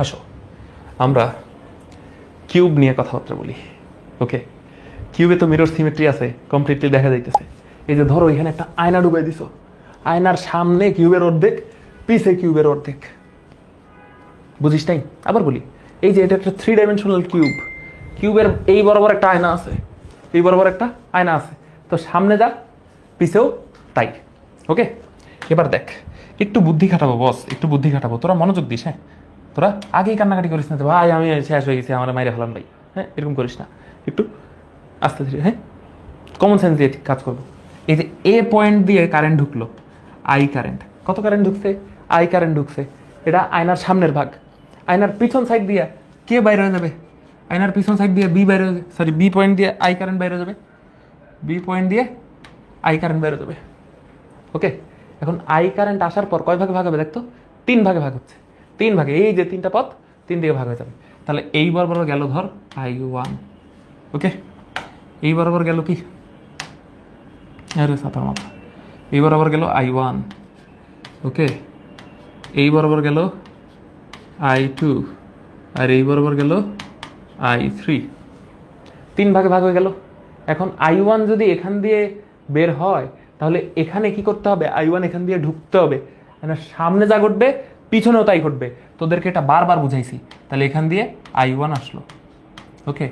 আসো আমরা কিউব নিয়ে কথাবার্তা বলি। ওকে, কিউবে তো মিরর সিমেট্রি আছে, কমপ্লিটলি দেখা যাইতেছে। এই যে ধরো এখানে একটা আয়না ডুবাই দিছো, আয়নার সামনে কিউবের অর্ধেক, পিছে কিউবের অর্ধেক। বুঝিস নাই? আবার বলি, এই যে এটা একটা 3 ডাইমেনশনাল কিউব, কিউবের এই বরাবর একটা আয়না আছে, এই বরাবর একটা আয়না আছে, তো সামনে যা পিছেও তাই। ওকে, এবার দেখ, একটু বুদ্ধি খাটাবো বস, একটু বুদ্ধি খাটাবো, তোরা মনোযোগ দিস। হ্যাঁ, তোরা আগেই কান্নাকাটি করিস না, ভাই আমি শেষ হয়ে গেছি, আমার মাইরে ফেলাম ভাই। হ্যাঁ, এরকম করিস না, একটু আস্তে ধীরে। হ্যাঁ, কমন সেন্স দিয়ে কাজ করবো। এই যে এ পয়েন্ট দিয়ে কারেন্ট ঢুকলো, আই কারেন্ট, কত কারেন্ট ঢুকছে? আই কারেন্ট ঢুকছে। এটা আয়নার সামনের ভাগ। আয়নার পিছন সাইড দিয়ে কে বাইরে হয়ে যাবে? আয়নার পিছন সাইড দিয়ে বি বাইরে, সরি বি পয়েন্ট দিয়ে আই কারেন্ট বাইরে যাবে, বি পয়েন্ট দিয়ে আই কারেন্ট বাইরে যাবে। ওকে, এখন আই কারেন্ট আসার পর কয় ভাগে ভাগ হবে দেখতো? 3 ভাগে ভাগ হচ্ছে, 3 ভাগে। এই যে 3টা পথ 3 দিকে ভাগ হয়ে যাবে। তাহলে এই বরাবর গেল ধর I1। ওকে, এই বরাবর গেল কি, আরে সাতার মাথা, এই বরাবর গেল I1। ওকে, এই বরাবর গেল I2, আর এই বরাবর গেল I3। 3 ভাগে ভাগ হয়ে গেল। এখন I1 যদি এখান দিয়ে বের হয়, তাহলে এখানে কি করতে হবে? I1 এখান দিয়ে ঢুকতে হবে। মানে সামনে যা ঘটবে পিছনেও তাই ঘটবে। তোদেরকে এটা বারবার বুঝাইছি। তাহলে এখান দিয়ে I1 আসলো। ওকে,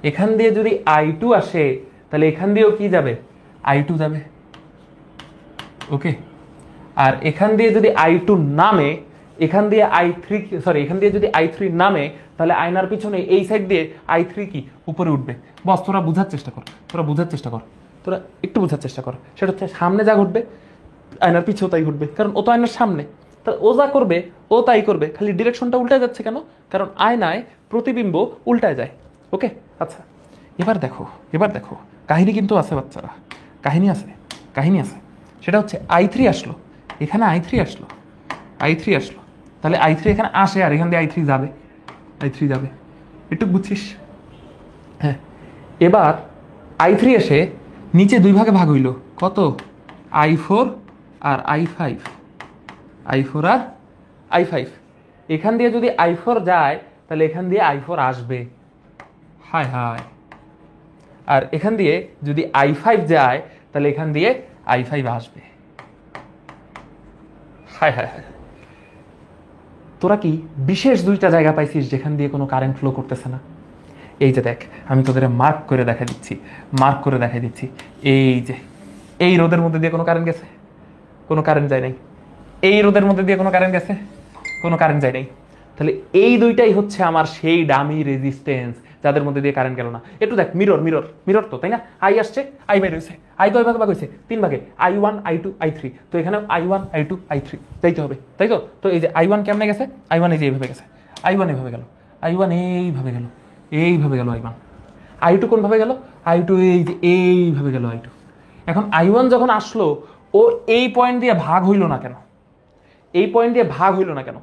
এখান দিয়ে যদি I2 আসে, তাহলে এখান দিয়েও কি যাবে? I2 যাবে। ওকে, আর এখান দিয়ে যদি I2 নামে, এখান দিয়ে I3, সরি এখান দিয়ে যদি I3 নামে, তাহলে আয়নার পিছনে এই সাইড দিয়ে I3 কি উপরে উঠবে। বস তোরা বুঝার চেষ্টা কর, তোরা বুঝার চেষ্টা কর, তোরা একটু বুঝার চেষ্টা কর। সেটা হচ্ছে সামনে যা ঘটবে আয়নার পিছেও তাই ঘটবে, কারণ ও তো আয়নার সামনে। তাহলে ও যা করবে ও তাই করবে, খালি ডিরেকশনটা উল্টায় যাচ্ছে কেন? কারণ আয়নায় প্রতিবিম্ব উল্টায় যায়। ওকে, আচ্ছা এবার দেখো, এবার দেখো, কাহিনী কিন্তু আছে বাচ্চারা, কাহিনী আছে, কাহিনী আছে। সেটা হচ্ছে I3 আসলো, এখানে I3 আসলো, I3 আসলো, তাহলে I3 এখানে আসে আর এখান দিয়ে I3 যাবে, I3 যাবে। একটু বুঝছিস? হ্যাঁ, এবার I3 এসে নিচে 2 ভাগে ভাগ হইল, কত? I4 আর I5, I4 আর I5। এখান দিয়ে যদি I4 যায়, তাহলে এখান দিয়ে I4 আসবে, হায় হায়। আর এখান দিয়ে যদি I5 যায়, তাহলে এখান দিয়ে I5 আসবে, হায় হায় হায়। তোরা কি বিশেষ 2টা জায়গা পাইছিস যেখান দিয়ে কোনো কারেন্ট ফ্লো করতেছে না? এই যে দেখ, আমি তোদের মার্ক করে দেখা দিচ্ছি, মার্ক করে দেখা দিচ্ছি। এই যে এই রোদের মধ্যে দিয়ে কোনো কারেন্ট গেছে? কোনো কারেন্ট যায় নাই। এই রোদের মধ্যে দিয়ে কোনো কারেন্ট গেছে? কোনো কারেন্ট যায় নাই। তাহলে এই 2টাই হচ্ছে আমার সেই ডামি রেজিস্ট্যান্স যাদের মধ্যে দিয়ে কারেন্ট গেল না। একটু দেখ, মিরর মিরর মিরর তো, তাই না? আই আসছে, আই বের হয়েছে, আই কয় ভাগে ভাগ হয়েছে? 3 ভাগে, I1 I2 I3। তো এখানে I1 I2 I3 যাইতে হবে, তাই তো? তো এই যে I1 কেমনে গেছে? I1 এই যে এইভাবে গেছে, I1 এইভাবে গেল, I1 এইভাবে গেল, এইভাবে গেল I1। I2 কোন ভাবে গেল? I2 এই যে এইভাবে গেল I2। এখন I1 যখন আসলো, ও এই পয়েন্ট দিয়ে ভাগ হইল না কেন? এই পয়েন্ট দিয়ে ভাগ হইল না কেন?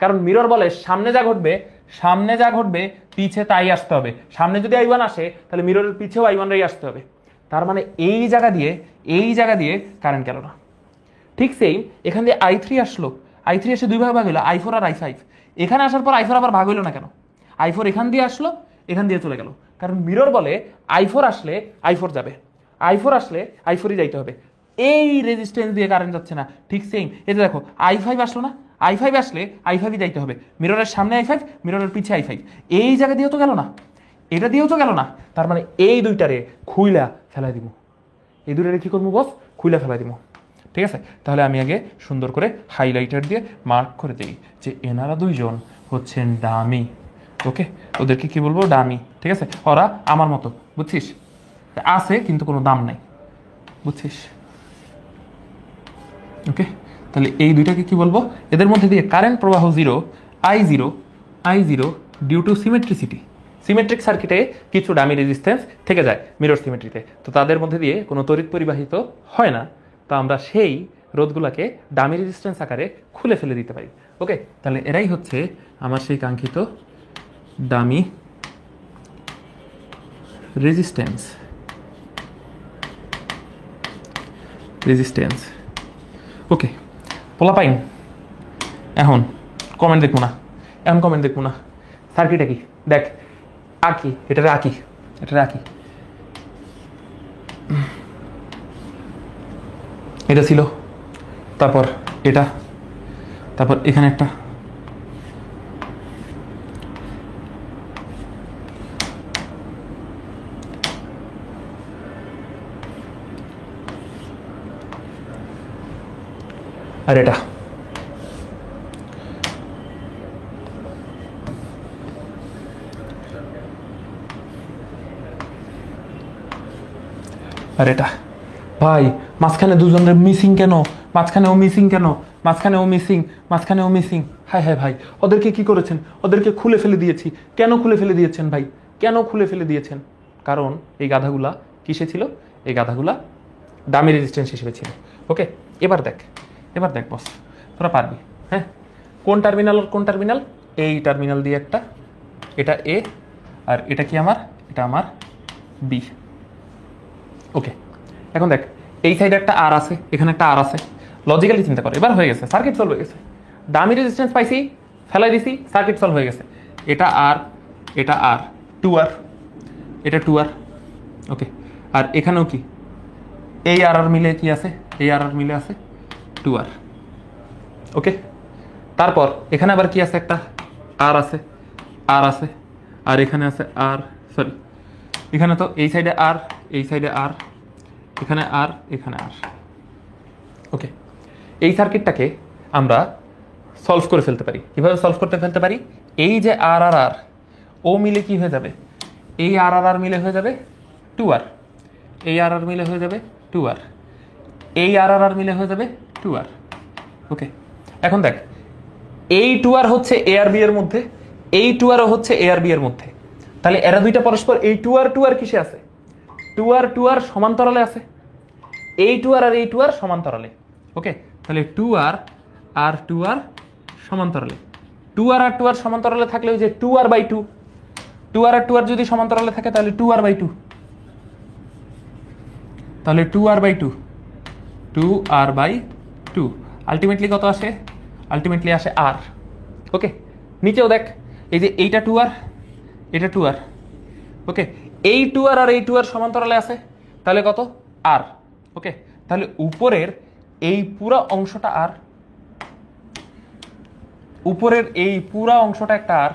কারণ মিরর বলে সামনে যা ঘটবে, সামনে যা ঘটবে পিছে তাই আসতে হবে। সামনে যদি I1 আসে, তাহলে মিররের পিছেও I1 রাই আসতে হবে। তার মানে এই জায়গা দিয়ে, এই জায়গা দিয়ে কারেন্ট গেল না। ঠিক সেম এখান দিয়ে I3 আসলো, I3 এসে 2 ভাগে ভাগ হইলো, I4 আর I5। এখানে আসার পর I4 আবার ভাগ হইলো না কেন? I4 এখান দিয়ে আসলো, এখান দিয়ে চলে গেল। কারণ মিরর বলে I4 আসলে I4 যাবে, I4 আসলে I4ই যাইতে হবে। এই রেজিস্ট্যান্স দিয়ে কারেন্ট যাচ্ছে না। ঠিক সেম এই যে দেখো, I5 আসলো না, I5 আসলে I5ই যাইতে হবে। মিররের সামনে I5, মিররের পিছে I5। এই জায়গা দিয়েও তো গেল না, এটা দিয়েও তো গেল না। তার মানে এই 2টারে খুইলা ফেলাই দিব। এই 2টারে কি করবো বস? খুইলা ফেলাই দিব। ঠিক আছে, তাহলে আমি আগে সুন্দর করে হাইলাইটার দিয়ে মার্ক করে দিই যে এনারা 2জন হচ্ছেন ডামি। ওকে, ওদেরকে কি বলবো? ডামি। ঠিক আছে, ওরা আমার মতো, বুঝছিস? আছে কিন্তু কোনো দাম নাই, বুঝছিস? ওকে, তাহলে এই 2টাকে কি বলবো? এদের মধ্যে দিয়ে কারেন্ট প্রবাহ 0, I0 ডিউ টু সিমেট্রিসিটি। সিমেট্রিক সার্কিটে কিছু ডামি রেজিস্ট্যান্স থেকে যায় মিরর সিমেট্রিতে, তো তাদের মধ্যে দিয়ে কোনো তড়িৎ পরিবাহিত হয় না। তো আমরা সেই রোধগুলোকে ডামি রেজিস্ট্যান্স আকারে খুলে ফেলে দিতে পারি। ওকে, তাহলে এরাই হচ্ছে আমার সেই কাঙ্ক্ষিত ডামি রেজিস্ট্যান্স। ওকে পোলাপাইন, এখন কমেন্ট দেখবো না, এমন কমেন্ট দেখবো না। সার্কিটটা কি দেখ, আঁকি, এটারে আঁকি, এটারে আঁকি। এটা ছিল, তারপর এটা, তারপর এখানে একটা, আর এটা। আর এটা ভাই মাঝখানে দুজনের মিসিং কেন? মাঝখানেও মিসিং কেন? মাঝখানেও মিসিং, মাঝখানেও মিসিং। হায় হায় ভাই, ওদেরকে কি করেছেন? ওদেরকে খুলে ফেলে দিয়েছি। কেন খুলে ফেলে দিয়েছেন ভাই? কেন খুলে ফেলে দিয়েছেন? কারণ এই গাধাগুলা কিসে ছিল? এই গাধাগুলা দামি রেজিস্ট্যান্স হিসেবে ছিল। ওকে, এবার দেখ, এবার দেখ বস, তোরা পারবি। হ্যাঁ, কোন টার্মিনাল আর কোন টার্মিনাল? এই টার্মিনাল দিয়ে একটা, এটা এ, আর এটা কি আমার? এটা আমার বি। ওকে, এখন দেখ, এই সাইডে একটা আর আছে, এখানে একটা আর আছে। লজিক্যালি চিন্তা করো, এবার হয়ে গেছে, সার্কিট সলভ হয়ে গেছে। দামি রেজিস্ট্যান্স পাইছি, ফেলাই দিছি, সার্কিট সলভ হয়ে গেছে। এটা আর, এটা আর, 2R, এটা 2R। ওকে, আর এখানেও কি এই আর আর মিলে কি আছে? এই আর আর মিলে আছে 2R। ওকে, তারপর এখানে আবার কি আছে? একটা আর আছে, আর আছে, আর এখানে আছে আর, সরি এখানে তো এই সাইডে আর, এই সাইডে আর, এখানে আর, এখানে আর। ওকে, এই সার্কিটটাকে আমরা সলভ করে ফেলতে পারি। কিভাবে সলভ করতে ফেলতে পারি? এই যে আর আর আর ও মিলে কি হয়ে যাবে? এই আর আর আর মিলে হয়ে যাবে 2R, এই আর আর মিলে হয়ে যাবে 2R, এই আর আর আর মিলে হয়ে যাবে 2R। ওকে, এখন দেখ, এই 2R হচ্ছে এ আর বি এর মধ্যে, এই 2R হচ্ছে এ আর বি এর মধ্যে। তাহলে এরা দুইটা পরস্পর, এই 2R কিসে আছে? 2R সমান্তরালে আছে। এই 2R আর এই 2R সমান্তরালে। ওকে, তাহলে 2R আর 2R সমান্তরালে। 2R আর 2R সমান্তরালে থাকলে ওই যে 2R/2, 2R আর 2R যদি সমান্তরালে থাকে তাহলে 2R/2, তাহলে 2R/2, 2R/2 আলটিমেটলি কত আসে? আলটিমেটলি আসে আর। ওকে, নিচেও দেখ, এই যে এইটা 2R, এটা 2R। ওকে, এই 2R আর এই 2R সমান্তরালে আছে, তাহলে কত? আর। ওকে, তাহলে উপরের এই পুরো অংশটা আর, উপরের এই পুরো অংশটা একটা আর।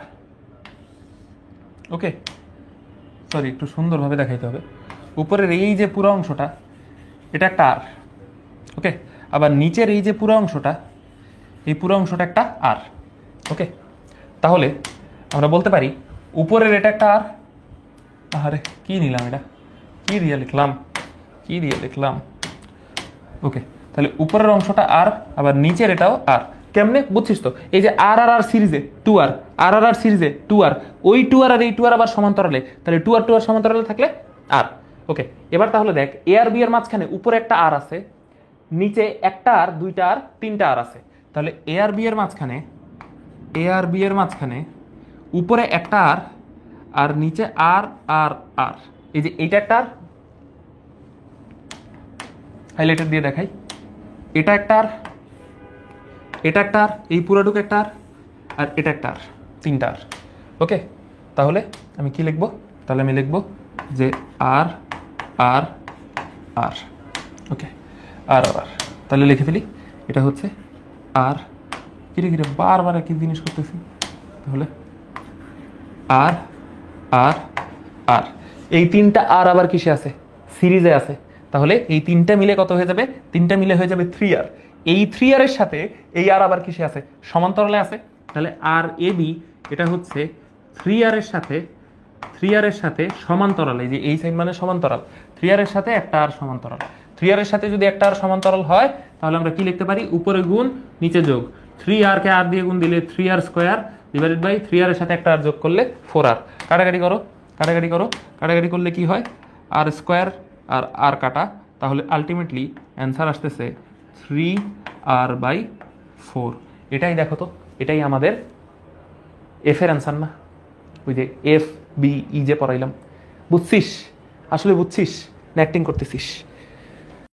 ওকে, সরি একটু সুন্দরভাবে দেখাইতে হবে। উপরের এই যে পুরো অংশটা, এটা একটা আর। ওকে, আবার নিচের এই যে পুরো অংশটা, এই পুরো অংশটা একটা আর। ওকে, তাহলে আমরা বলতে পারি উপরের এটা একটা আর। আরে কি নিলাম এটা, কি দিয়ে লিখলাম, কি দিয়ে লিখলাম? ওকে, তাহলে উপরের অংশটা আর, আবার নিচের এটাও আর। কেমনে বুঝছিস তো? এই যে আর আর আর সিরিজে 2R, আর আর আর সিরিজে 2R, ওই 2R আর এই 2R আবার সমান্তরালে, তাহলে 2R সমান্তরালে থাকলে আর। ওকে, এবার তাহলে দেখ, এ আর বি এর মাঝখানে উপরে একটা আর আছে, নিচে একটা আর, দুইটা আর, তিনটা আর আছে। তাহলে এ আর বি এর মাঝখানে, এ আর বি এর মাঝখানে উপরে একটা আর, আর নিচে আর আর আর। এই যে এইটা একটা আর, হাইলাইটার দিয়ে দেখাই, এটা একটা আর, এটা একটা আর, এই পুরোটুকু একটা আর এটা একটা আর, তিনটা আর। ওকে, তাহলে আমি কি লিখবো? তাহলে আমি লিখবো যে আর আর আর। ওকে, আর আর আর, তাহলে লিখে ফেলি, এটা হচ্ছে আর। কিরে কিরে বারবার একই জিনিস করতেছি। তাহলে আর আর আর, এই তিনটা আর আবার কিসে আছে? সিরিজে আছে। তাহলে এই তিনটা মিলে কত হয়ে যাবে? তিনটা মিলে হয়ে যাবে 3R। এই 3R এর সাথে এই আর আবার কিসে আছে? সমান্তরালে আছে। তাহলে আর এ বি এটা হচ্ছে 3R এর সাথে, 3R এর সাথে সমান্তরালে, যে এই সাইড মানে সমান্তরাল, 3R এর সাথে একটা আর সমান্তরাল। 3R এর সাথে যদি একটা আর সমান্তরাল হয় তাহলে আমরা কি লিখতে পারি? উপরে গুণ নিচে যোগ, 3R কে আর দিয়ে গুণ দিলে 3R square divided by 3R এর সাথে একটা আর যোগ করলে 4R। কাটাকাটি করো, কাটাকাটি করো, কাটাকাটি করলে কি হয়? আর স্কোয়ার আর আর কাটা, তাহলে আলটিমেটলি অ্যান্সার আসতেছে 3R/4। এটাই দেখো তো, এটাই আমাদের এফ এর অ্যান্সার না? ওই যে এফ বি ই যে পড়াইলাম, বুঝছিস? আসলে বুঝছিস না অ্যাক্টিং করতেছিস?